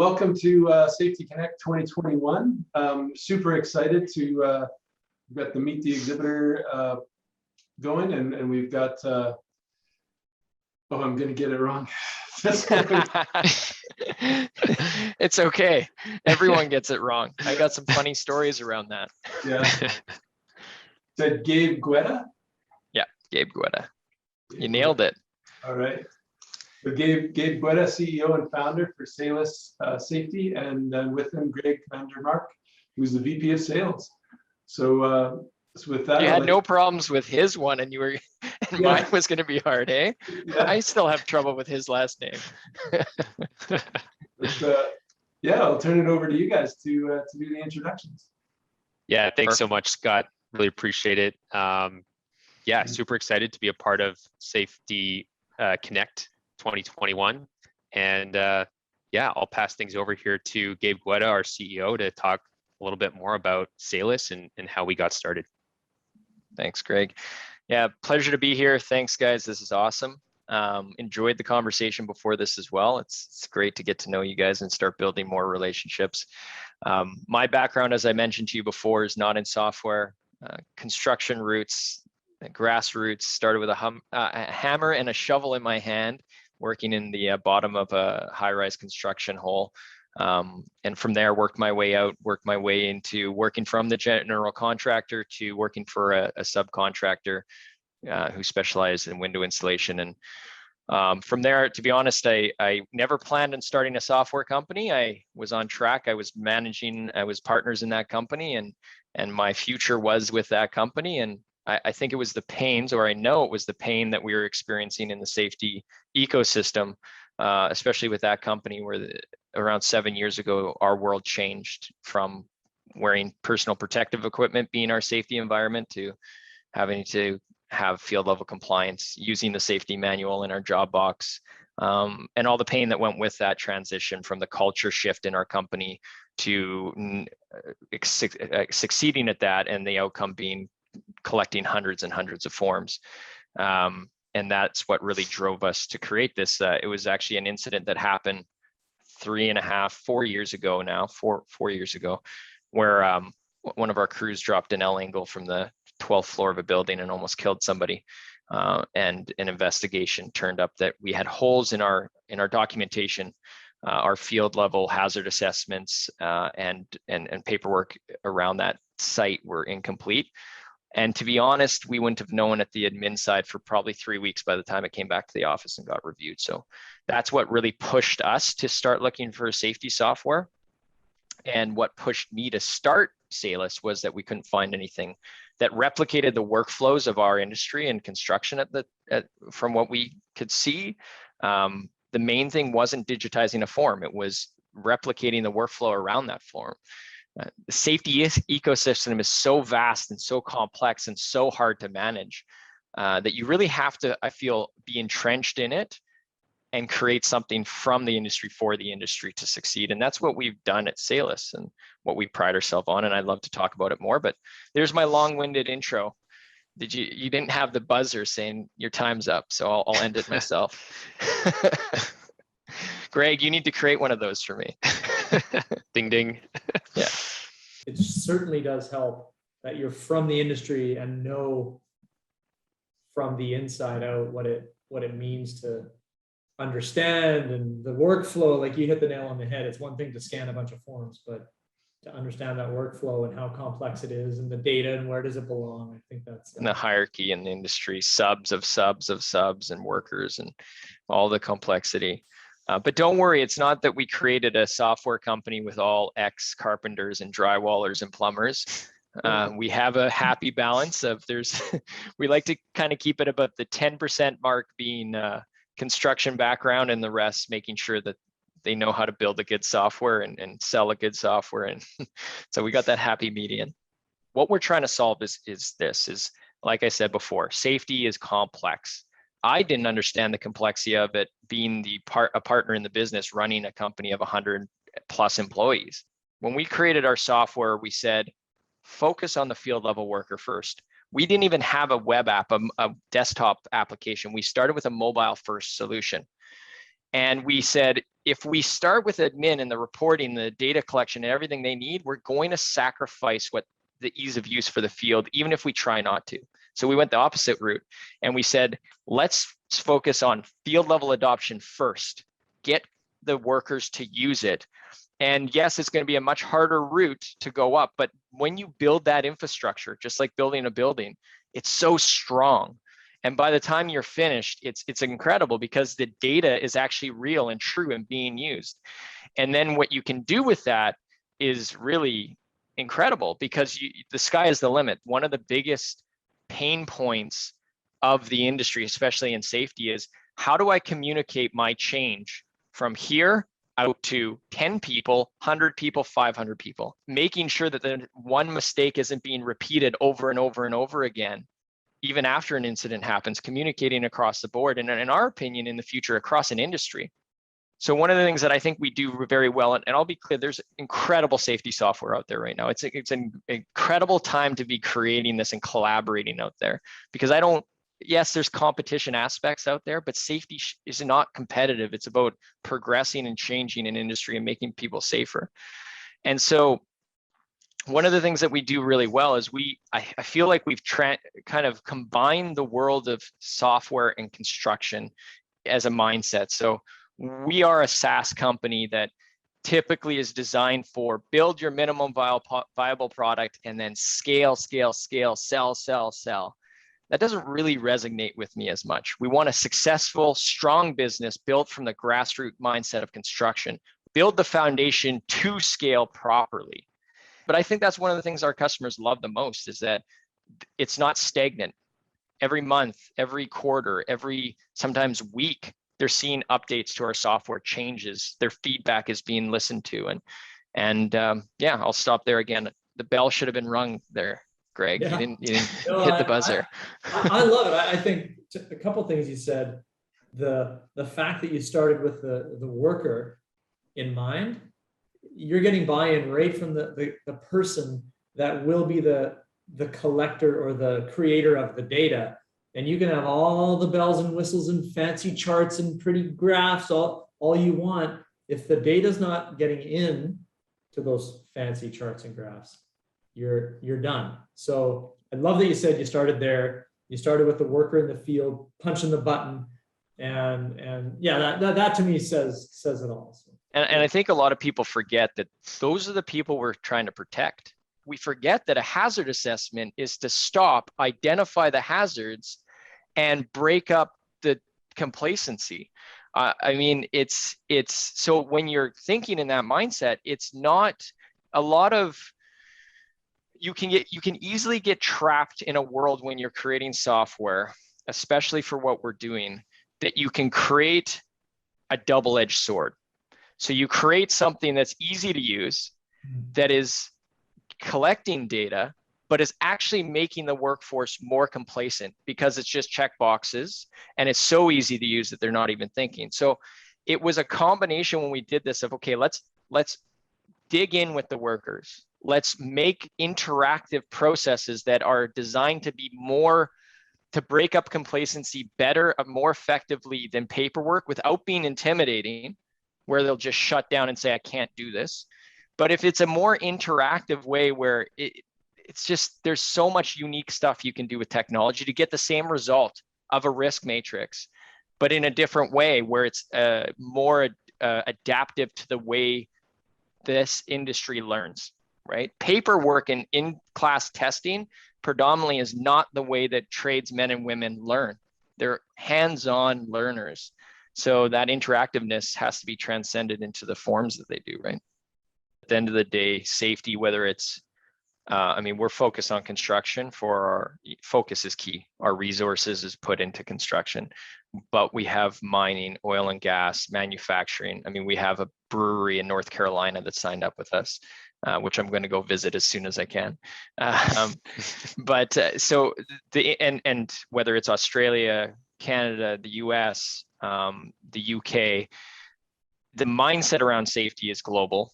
welcome to Safety Connect 2021. Super excited to we've got the Meet the Exhibitor going, and we've got oh, I'm gonna get it wrong. It's okay. Everyone gets it wrong. I got some funny stories around that. Yeah. Said Gabe Guetta? Yeah, Gabe Guetta. You nailed it. All right. So Gabe Guetta, CEO and founder for SALUS Safety, and with him, Greg Vandermark, who's the VP of Sales. So, with that, you had no problems with his one, and you were, and yeah. Mine was going to be hard, eh? Yeah. I still have trouble with his last name. But, yeah, I'll turn it over to you guys to do the introductions. Yeah, thanks so much, Scott. Really appreciate it. Yeah, super excited to be a part of Safety Connect 2021. And yeah, I'll pass things over here to Gabe Guetta, our CEO, to talk a little bit more about SALUS and how we got started. Thanks, Greg. Yeah, pleasure to be here. Thanks, guys. This is awesome. Enjoyed the conversation before this as well. It's great to get to know you guys and start building more relationships. My background, as I mentioned to you before, is not in software. Construction roots, grassroots, started with a hammer and a shovel in my hand, working in the bottom of a high-rise construction hole. And from there, worked my way into working from the general contractor to working for a subcontractor who specialized in window installation. And from there, to be honest, I never planned on starting a software company. I was on track. I was partners in that company, and my future was with that company. And I think it was the pains, or I know it was the pain that we were experiencing in the safety ecosystem, especially with that company, where around 7 years ago, our world changed from wearing personal protective equipment being our safety environment to having to have field level compliance, using the safety manual in our job box, and all the pain that went with that transition from the culture shift in our company to succeeding at that, and the outcome being collecting hundreds and hundreds of forms. And that's what really drove us to create this. It was actually an incident that happened 4 years ago now, four years ago, where one of our crews dropped an L angle from the 12th floor of a building and almost killed somebody. And an investigation turned up that we had holes in our documentation. Our field level hazard assessments and paperwork around that site were incomplete. And to be honest, we wouldn't have known at the admin side for probably 3 weeks by the time it came back to the office and got reviewed. So that's what really pushed us to start looking for safety software. And what pushed me to start SALUS was that we couldn't find anything that replicated the workflows of our industry and construction from what we could see. The main thing wasn't digitizing a form, it was replicating the workflow around that form. The safety ecosystem is so vast and so complex and so hard to manage that you really have to, I feel, be entrenched in it and create something from the industry for the industry to succeed. And that's what we've done at SALUS and what we pride ourselves on. And I'd love to talk about it more, but there's my long-winded intro. You didn't have the buzzer saying your time's up, so I'll end it myself. Greg, you need to create one of those for me. Ding, ding. Yeah. It certainly does help that you're from the industry and know from the inside out what it means to understand and the workflow. Like, you hit the nail on the head. It's one thing to scan a bunch of forms, but to understand that workflow and how complex it is and the data and where does it belong. I think that's and the hierarchy in the industry, subs of subs of subs and workers and all the complexity. But don't worry, it's not that we created a software company with all ex-carpenters and drywallers and plumbers. We have a happy balance of we like to kind of keep it about the 10% mark being construction background, and the rest making sure that they know how to build a good software and sell a good software. And so we got that happy median. What we're trying to solve is like I said before, safety is complex. I didn't understand the complexity of it being a partner in the business running a company of 100 plus employees. When we created our software, we said, focus on the field level worker first. We didn't even have a web app, a desktop application. We started with a mobile first solution. And we said, if we start with admin and the reporting, the data collection and everything they need, we're going to sacrifice what the ease of use for the field, even if we try not to. So we went the opposite route and we said, let's focus on field level adoption first, get the workers to use it. And yes, it's going to be a much harder route to go up, but when you build that infrastructure, just like building a building, it's so strong. And by the time you're finished, it's incredible because the data is actually real and true and being used. And then what you can do with that is really incredible because the sky is the limit. One of the biggest pain points of the industry, especially in safety, is how do I communicate my change from here out to 10 people, 100 people, 500 people, making sure that the one mistake isn't being repeated over and over and over again, even after an incident happens, communicating across the board, and in our opinion, in the future, across an industry. So one of the things that I think we do very well, and I'll be clear, there's incredible safety software out there right now. It's an incredible time to be creating this and collaborating out there, because yes, there's competition aspects out there, but safety is not competitive. It's about progressing and changing an industry and making people safer. And so one of the things that we do really well is I feel like we've kind of combined the world of software and construction as a mindset. So we are a SaaS company that typically is designed for build your minimum viable product and then scale, sell. That doesn't really resonate with me as much. We want a successful, strong business built from the grassroots mindset of construction, build the foundation to scale properly. But I think that's one of the things our customers love the most, is that it's not stagnant. Every month, every quarter, every sometimes week, they're seeing updates to our software, changes. Their feedback is being listened to. And yeah, I'll stop there again. The bell should have been rung there, Greg. Yeah. You didn't hit the buzzer. I love it. I think a couple of things you said. The fact that you started with the worker in mind, you're getting buy-in right from the person that will be the collector or the creator of the data. And you can have all the bells and whistles and fancy charts and pretty graphs, all you want. If the data's not getting in to those fancy charts and graphs, you're done. So I love that you said you started there. You started with the worker in the field, punching the button. And yeah, that to me says it all. So. And I think a lot of people forget that those are the people we're trying to protect. We forget that a hazard assessment is to stop, identify the hazards, and break up the complacency. I mean, it's so when you're thinking in that mindset, it's not a lot of, you can easily get trapped in a world when you're creating software, especially for what we're doing, that you can create a double-edged sword. So you create something that's easy to use, that is collecting data, but is actually making the workforce more complacent because it's just check boxes and it's so easy to use that they're not even thinking. So it was a combination when we did this of, okay, let's dig in with the workers. Let's make interactive processes that are designed to be more, to break up complacency better, more effectively than paperwork without being intimidating, where they'll just shut down and say, I can't do this. But if it's a more interactive way where it's just, there's so much unique stuff you can do with technology to get the same result of a risk matrix, but in a different way where it's more adaptive to the way this industry learns, right? Paperwork and in-class testing predominantly is not the way that tradesmen and women learn. They're hands-on learners. So that interactiveness has to be transcended into the forms that they do, right? At the end of the day, safety, whether it's, I mean, we're focused on construction for our focus is key. Our resources is put into construction, but we have mining, oil and gas, manufacturing. I mean, we have a brewery in North Carolina that signed up with us, which I'm going to go visit as soon as I can. But so and whether it's Australia, Canada, the US, the UK, the mindset around safety is global.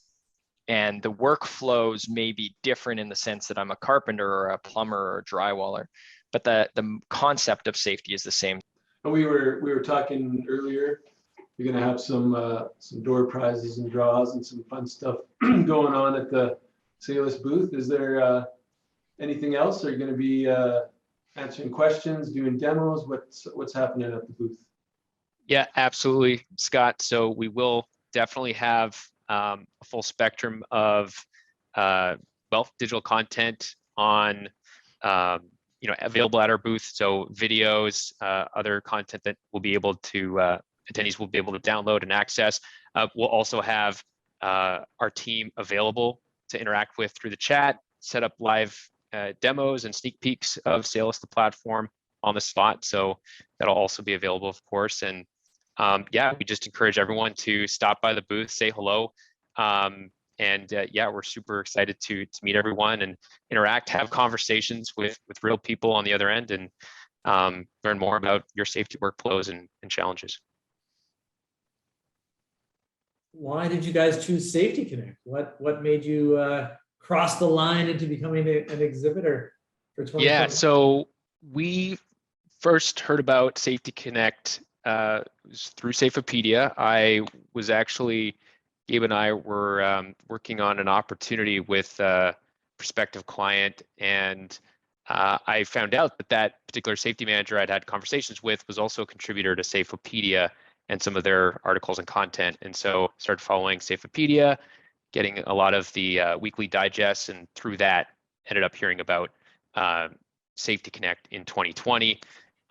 And the workflows may be different in the sense that I'm a carpenter or a plumber or a drywaller, but the concept of safety is the same. We were talking earlier, you're gonna have some door prizes and draws and some fun stuff going on at the SALUS booth. Is there anything else? Are you gonna be answering questions, doing demos? What's happening at the booth? Yeah, absolutely, Scott. So we will definitely have a full spectrum of digital content on available at our booth. So videos, other content that will be able to attendees will be able to download and access. We'll also have our team available to interact with through the chat, set up live demos and sneak peeks of SALUS, the platform, on the spot. So that'll also be available, of course. And yeah, we just encourage everyone to stop by the booth, say hello. Yeah, we're super excited to meet everyone and interact, have conversations with real people on the other end, and learn more about your safety workflows and challenges. Why did you guys choose Safety Connect? What made you cross the line into becoming an exhibitor for 2020? Yeah, so we first heard about Safety Connect through Safeopedia. I was actually, Gabe and I were working on an opportunity with a prospective client, and I found out that particular safety manager I'd had conversations with was also a contributor to Safeopedia and some of their articles and content. And so started following Safeopedia, getting a lot of the weekly digests, and through that ended up hearing about Safety Connect in 2020.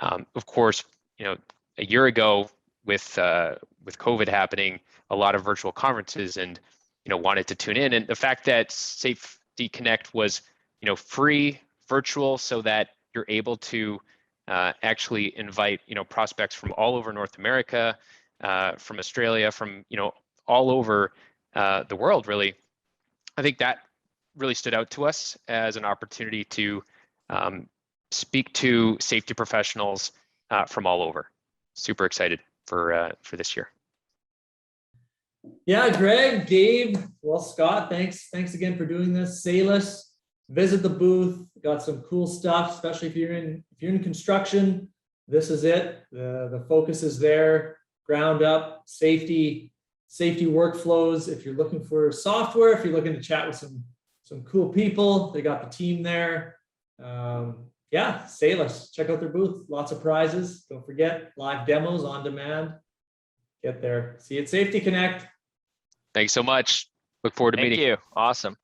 Of course, a year ago with COVID happening, a lot of virtual conferences, and wanted to tune in. And the fact that Safety Connect was free, virtual, so that you're able to actually invite prospects from all over North America, from Australia, from all over the world, really. I think that really stood out to us as an opportunity to speak to safety professionals from all over. Super excited for this year. Yeah, Greg, Gabe, well, Scott, thanks again for doing this. SALUS, visit the booth. Got some cool stuff, especially if you're in construction. This is it. The focus is there. Ground up safety workflows. If you're looking for software, if you're looking to chat with some cool people, they got the team there. Yeah, SALUS, check out their booth. Lots of prizes. Don't forget, live demos on demand. Get there. See you at Safety Connect. Thanks so much. Look forward to meeting. Thank you. Awesome.